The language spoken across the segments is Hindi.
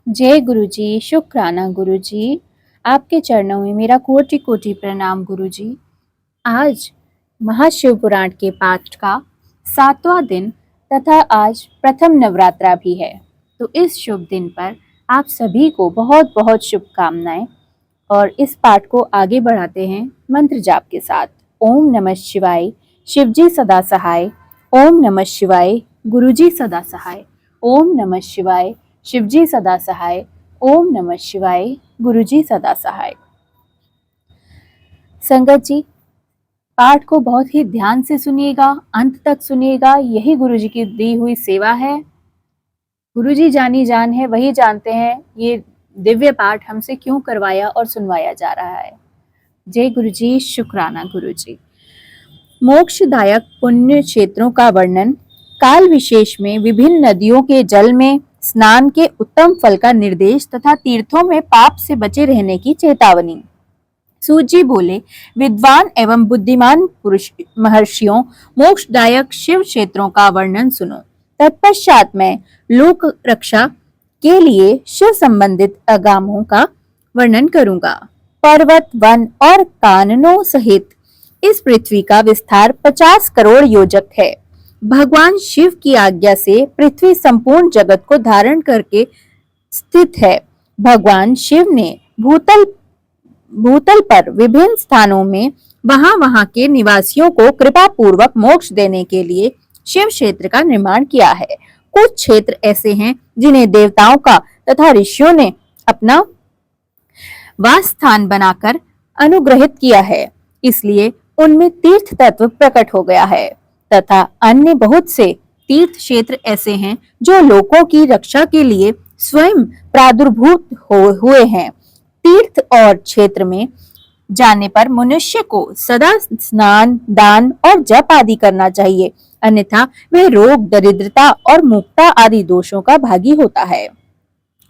जय गुरु जी, शुक्राना गुरु जी। आपके चरणों में मेरा कोटि कोटि प्रणाम गुरु जी। आज महाशिव पुराण के पाठ का 7वां दिन तथा आज प्रथम नवरात्रा भी है। तो इस शुभ दिन पर आप सभी को बहुत बहुत शुभकामनाएं और इस पाठ को आगे बढ़ाते हैं मंत्र जाप के साथ। ओम नमः शिवाय, शिवजी सदा सहाय। ओम नमः शिवाय, गुरुजी सदा सहाय। ओम नमः शिवाय, शिवजी सदा सहाय। ओम नमः शिवाय, गुरुजी सदा सहाय। संगत जी, पाठ को बहुत ही ध्यान से सुनिएगा, अंत तक सुनिएगा। यही गुरुजी की दी हुई सेवा है। गुरुजी जानी जान है, वही जानते हैं ये दिव्य पाठ हमसे क्यों करवाया और सुनवाया जा रहा है। जय गुरुजी, शुक्राना गुरुजी। मोक्षदायक पुण्य क्षेत्रों का वर्णन, काल विशेष में विभिन्न नदियों के जल में स्नान के उत्तम फल का निर्देश तथा तीर्थों में पाप से बचे रहने की चेतावनी। सूत जी बोले, विद्वान एवं बुद्धिमान पुरुष महर्षियों, मोक्षदायक शिव क्षेत्रों का वर्णन सुनो। तत्पश्चात मैं लोक रक्षा के लिए शिव संबंधित आगमों का वर्णन करूंगा। पर्वत, वन और काननों सहित इस पृथ्वी का विस्तार 50 करोड़ योजक है। भगवान शिव की आज्ञा से पृथ्वी संपूर्ण जगत को धारण करके स्थित है। भगवान शिव ने भूतल पर विभिन्न स्थानों में वहां के निवासियों को कृपा पूर्वक मोक्ष देने के लिए शिव क्षेत्र का निर्माण किया है। कुछ क्षेत्र ऐसे हैं जिन्हें देवताओं का तथा ऋषियों ने अपना वास स्थान बनाकर अनुग्रहित किया है, इसलिए उनमें तीर्थ तत्व प्रकट हो गया है। तथा अन्य बहुत से तीर्थ क्षेत्र ऐसे हैं जो लोगों की रक्षा के लिए स्वयं प्रादुर्भूत हुए हैं। तीर्थ और क्षेत्र में जाने पर मनुष्य को सदा स्नान, दान और जप आदि करना चाहिए, अन्यथा वह रोग, दरिद्रता और मुक्ता आदि दोषों का भागी होता है।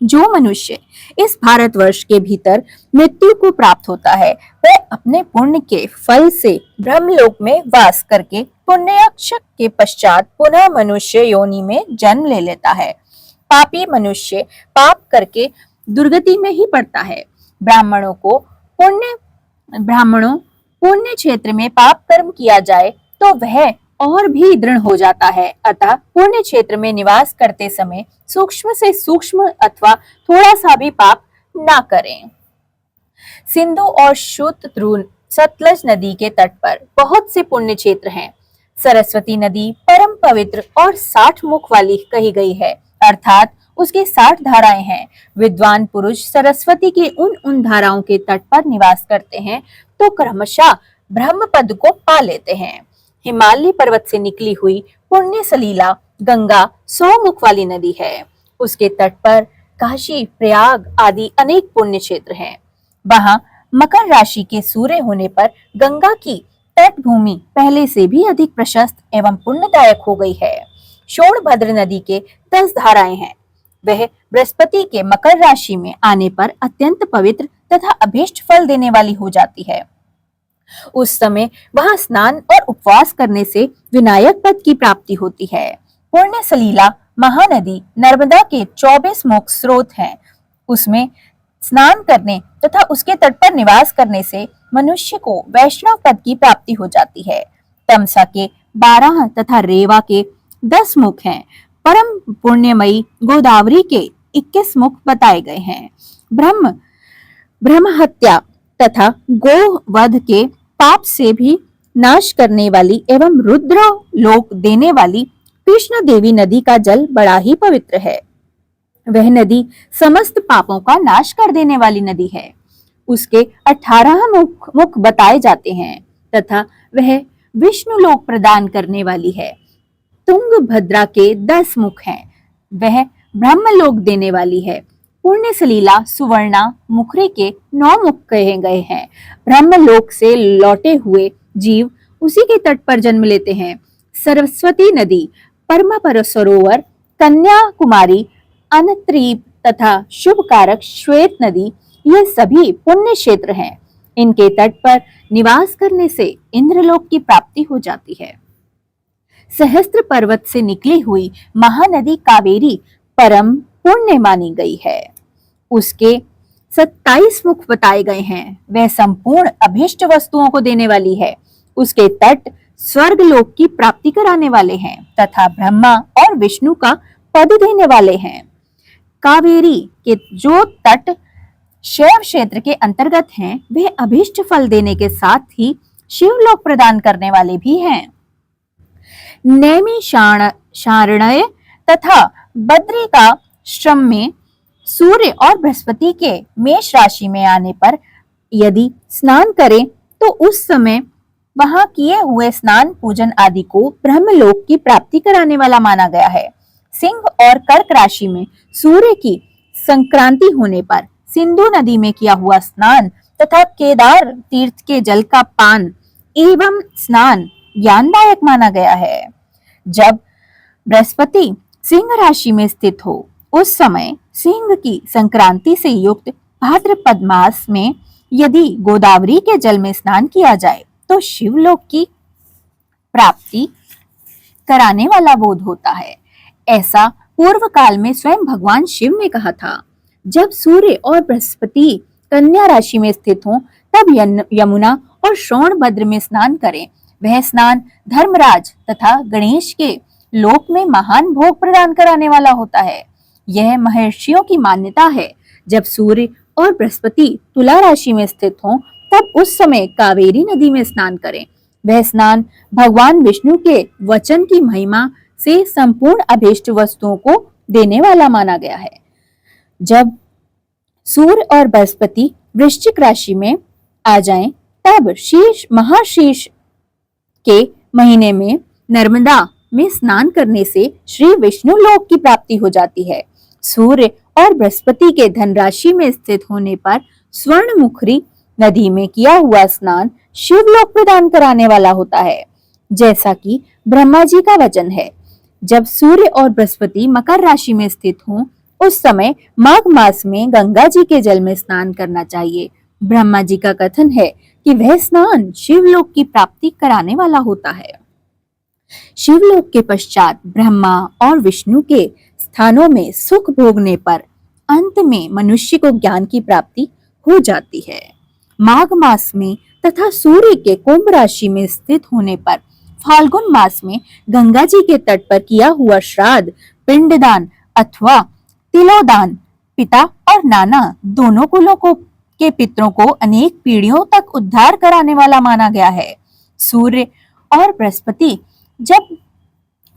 जो मनुष्य इस भारतवर्ष के भीतर मृत्यु को प्राप्त होता है, वह अपने पुण्य के फल से ब्रह्मलोक में वास करके पुण्यक्ष के पश्चात पुनः मनुष्य योनि में जन्म ले लेता है। पापी मनुष्य पाप करके दुर्गति में ही पड़ता है। ब्राह्मणों पुण्य क्षेत्र में पाप कर्म किया जाए तो वह और भी दृढ़ हो जाता है। अतः पुण्य क्षेत्र में निवास करते समय सूक्ष्म से सूक्ष्म अथवा थोड़ा सा भी पाप ना करें। सिंधु और सतलज नदी के तट पर बहुत से पुण्य क्षेत्र हैं। सरस्वती नदी परम पवित्र और 60 मुख वाली कही गई है, अर्थात उसके 60 धाराएं हैं। विद्वान पुरुष सरस्वती के उन धाराओं के तट पर निवास करते हैं तो क्रमशः ब्रह्म पद को पा लेते हैं। हिमालय पर्वत से निकली हुई पुण्य सलीला गंगा 100 मुख वाली नदी है। उसके तट पर काशी, प्रयाग आदि अनेक पुण्य क्षेत्र हैं। वहां मकर राशि के सूर्य होने पर गंगा की तट भूमि पहले से भी अधिक प्रशस्त एवं पुण्यदायक हो गई है। शोणभद्र नदी के 10 धाराएं हैं। वह बृहस्पति के मकर राशि में आने पर अत्यंत पवित्र तथा अभीष्ट फल देने वाली हो जाती है। उस समय वहां स्नान और उपवास करने से विनायक पद की प्राप्ति होती है। पुण्य सलीला महानदी नर्मदा के 24 मुख स्रोत हैं। उसमें स्नान करने तथा उसके तट पर निवास करने से मनुष्य को वैष्णव पद की प्राप्ति हो जाती है। तमसा के 12 तथा रेवा के 10 मुख हैं। परम पुण्यमयी गोदावरी के 21 मुख बताए गए हैं। ब्रह्म हत्या तथा गो वध के पाप से भी नाश करने वाली एवं रुद्र लोक देने वाली कृष्ण देवी नदी का जल बड़ा ही पवित्र है। वह नदी समस्त पापों का नाश कर देने वाली नदी है। उसके 18 मुख बताए जाते हैं तथा वह विष्णु लोक प्रदान करने वाली है। तुंगभद्रा के 10 मुख हैं। वह ब्रह्मलोक देने वाली है। पुण्य सलीला सुवर्णा मुखरी के 9 मुख कहे गए हैं। ब्रह्मलोक से लौटे हुए जीव उसी के तट पर जन्म लेते हैं। सरस्वती नदी, परम सरोवर, कन्याकुमारी, अनत्रीप तथा शुभ कारक श्वेत नदी, ये सभी पुण्य क्षेत्र हैं। इनके तट पर निवास करने से इंद्रलोक की प्राप्ति हो जाती है। सहस्त्र पर्वत से निकली हुई महानदी कावेरी परम पुण्य मानी गई है। उसके 27 मुख बताए गए हैं। वह संपूर्ण अभिष्ट वस्तुओं को देने वाली है। उसके तट स्वर्ग लोक की प्राप्ति कराने वाले हैं तथा ब्रह्मा और विष्णु का पद देने वाले हैं। कावेरी के जो तट शैव क्षेत्र के अंतर्गत हैं, वे अभिष्ट फल देने के साथ ही शिवलोक प्रदान करने वाले भी हैं। नैमिषारण्य तथा बद्रिका श्रम में सूर्य और बृहस्पति के मेष राशि में आने पर यदि स्नान करें तो उस समय वहां किए हुए स्नान पूजन आदि को ब्रह्मलोक की प्राप्ति कराने वाला माना गया है। सिंह और कर्क राशि में सूर्य की संक्रांति होने पर सिंधु नदी में किया हुआ स्नान तथा केदार तीर्थ के जल का पान एवं स्नान ज्ञानदायक माना गया है। जब बृहस्पति सिंह राशि में स्थित हो उस समय सिंह की संक्रांति से युक्त भाद्रपद मास में यदि गोदावरी के जल में स्नान किया जाए तो शिवलोक की प्राप्ति कराने वाला बोध होता है। ऐसा पूर्व काल में स्वयं भगवान शिव ने कहा था। जब सूर्य और बृहस्पति कन्या राशि में स्थित हों तब यमुना और श्रवणभद्र में स्नान करें। वह स्नान धर्मराज तथा गणेश के लोक में महान भोग प्रदान कराने वाला होता है। यह महर्षियों की मान्यता है। जब सूर्य और बृहस्पति तुला राशि में स्थित हों तब उस समय कावेरी नदी में स्नान करें। वह स्नान भगवान विष्णु के वचन की महिमा से संपूर्ण अभीष्ट वस्तुओं को देने वाला माना गया है। जब सूर्य और बृहस्पति वृश्चिक राशि में आ जाएं, तब शीर्ष महाशीर्ष के महीने में नर्मदा में स्नान करने से श्री विष्णु लोक की प्राप्ति हो जाती है। सूर्य और बृहस्पति के धन राशि में स्थित होने पर स्वर्णमुखरी नदी में किया हुआ स्नान शिवलोक प्रदान कराने वाला होता है, जैसा कि ब्रह्मा जी का वचन है। जब सूर्य और बृहस्पति मकर राशि में स्थित हों उस समय माघ मास में गंगा जी के जल में स्नान करना चाहिए। ब्रह्मा जी का कथन है कि वह स्नान शिवलोक की प्राप्ति कराने वाला होता है। शिवलोक के पश्चात ब्रह्मा और विष्णु के स्थानों में सुख भोगने पर अंत में मनुष्य को ज्ञान की प्राप्ति हो जाती है। माघ मास में तथा सूर्य के कुंभ राशि में स्थित होने पर फाल्गुन मास में गंगा जी के तट पर किया हुआ श्राद्ध, पिंडदान अथवा तिलोदान पिता और नाना दोनों कुलों के पितरों को अनेक पीढ़ियों तक उद्धार कराने वाला माना गया है। सूर्य और बृहस्पति जब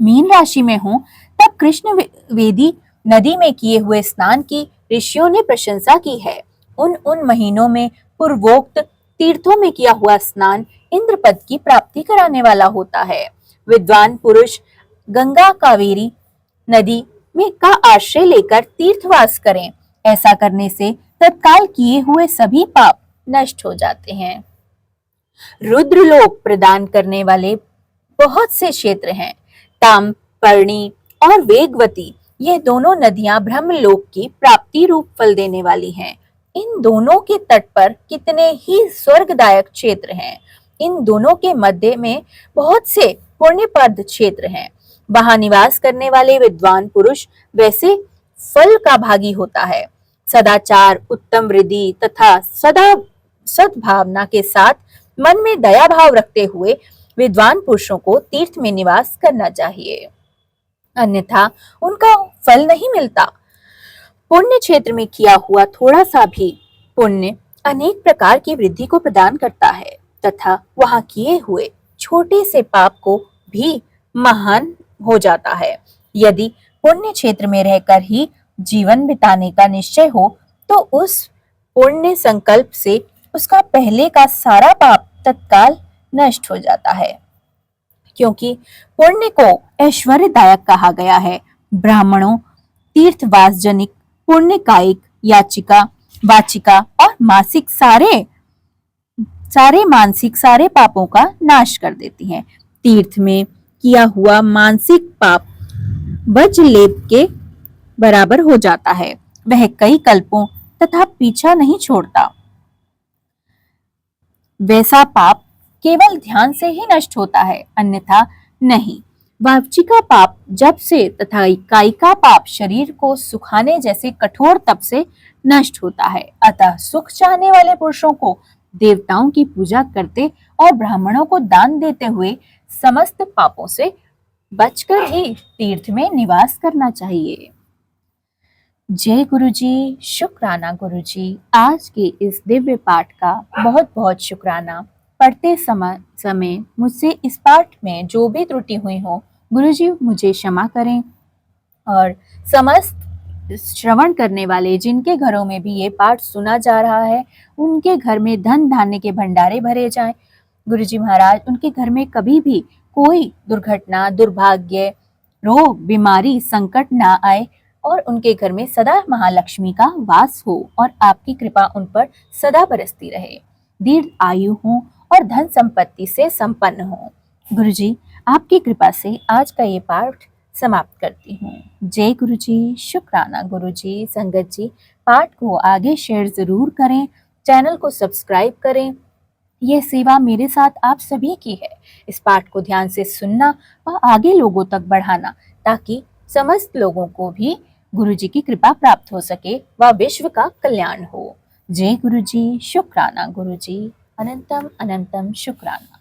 मीन राशि में हों तब कृष्ण वेदी नदी में किए हुए स्नान की ऋषियों ने प्रशंसा की है। उन महीनों में पूर्वोक्त तीर्थों में किया हुआ स्नान इंद्र पद की प्राप्ति कराने वाला होता है। विद्वान पुरुष गंगा कावेरी नदी में का आश्रय लेकर तीर्थवास करें। ऐसा करने से तत्काल किए हुए सभी पाप नष्ट हो जाते हैं। रुद्रलोक प्रदान करने वाले बहुत से क्षेत्र हैं। ताम्रपर्णी और वेगवती ये दोनों नदियां ब्रह्मलोक की प्राप्ति रूप फल देने वाली हैं। इन दोनों के तट पर कितने ही स्वर्गदायक क्षेत्र हैं। इन दोनों के मध्य में बहुत से पुण्यपद क्षेत्र हैं। वहां निवास करने वाले विद्वान पुरुष वैसे फल का भागी होता है। सदाचार, उत्तम वृद्धि तथा सद्भावना के साथ मन में दया भाव रखते हुए विद्वान पुरुषों को तीर्थ में निवास करना चाहिए, अन्यथा उनका फल नहीं मिलता। पुण्य क्षेत्र में किया हुआ थोड़ा सा भी पुण्य अनेक प्रकार की वृद्धि को प्रदान करता है तथा वहां किए हुए छोटे से पाप को भी महान हो जाता है। यदि पुण्य क्षेत्र में रहकर ही जीवन बिताने का निश्चय हो तो उस पुण्य संकल्प से उसका पहले का सारा पाप तत्काल नष्ट हो जाता है, क्योंकि पुण्य को ऐश्वर्यदायक कहा गया है। ब्राह्मणों तीर्थवास जनिक पुण्य कायिक, याचिका, वाचिका और मासिक सारे पापों का नाश कर देती हैं। तीर्थ में किया हुआ मानसिक पाप वज्रलेप के बराबर हो जाता है। वह कई कल्पों तथा पीछा नहीं छोड़ता। वैसा पाप केवल ध्यान से ही नष्ट होता है, अन्यथा नहीं। वाचिका पाप जप से तथा कायिका पाप शरीर को सुखाने जैसे कठोर तप से नष्ट होता है। अतः सुख चाहने वाले पुरुषों को देवताओं की पूजा करते और ब्राह्मणों को दान देते हुए समस्त पापों से बचकर ही तीर्थ में निवास करना चाहिए। जय गुरु जी, शुक्राना गुरु जी। आज के इस दिव्य पाठ का बहुत बहुत शुक्राना। पढ़ते समय मुझसे इस पाठ में जो भी त्रुटि हुई हो गुरु जी मुझे क्षमा करें, और समस्त श्रवण करने वाले जिनके घरों में भी ये पाठ सुना जा रहा है उनके घर में धन धान्य के भंडारे भरे जाएं। गुरु जी महाराज उनके घर में कभी भी कोई दुर्घटना, दुर्भाग्य, रोग, बीमारी, संकट ना आए और उनके घर में सदा महालक्ष्मी का वास हो और आपकी कृपा उन पर सदा बरसती रहे, दीर्घ आयु हो और धन संपत्ति से संपन्न हो। गुरु जी आपकी कृपा से आज का ये पाठ समाप्त करती हूँ। जय गुरु जी, शुक्राना गुरु जी। संगत जी पाठ को आगे शेयर जरूर करें, चैनल को सब्सक्राइब करें। ये सेवा मेरे साथ आप सभी की है। इस पाठ को ध्यान से सुनना व आगे लोगों तक बढ़ाना ताकि समस्त लोगों को भी गुरु जी की कृपा प्राप्त हो सके व विश्व का कल्याण हो। जय गुरु जी, शुक्राना गुरु जी। अनंतम अनंतम शुक्राना।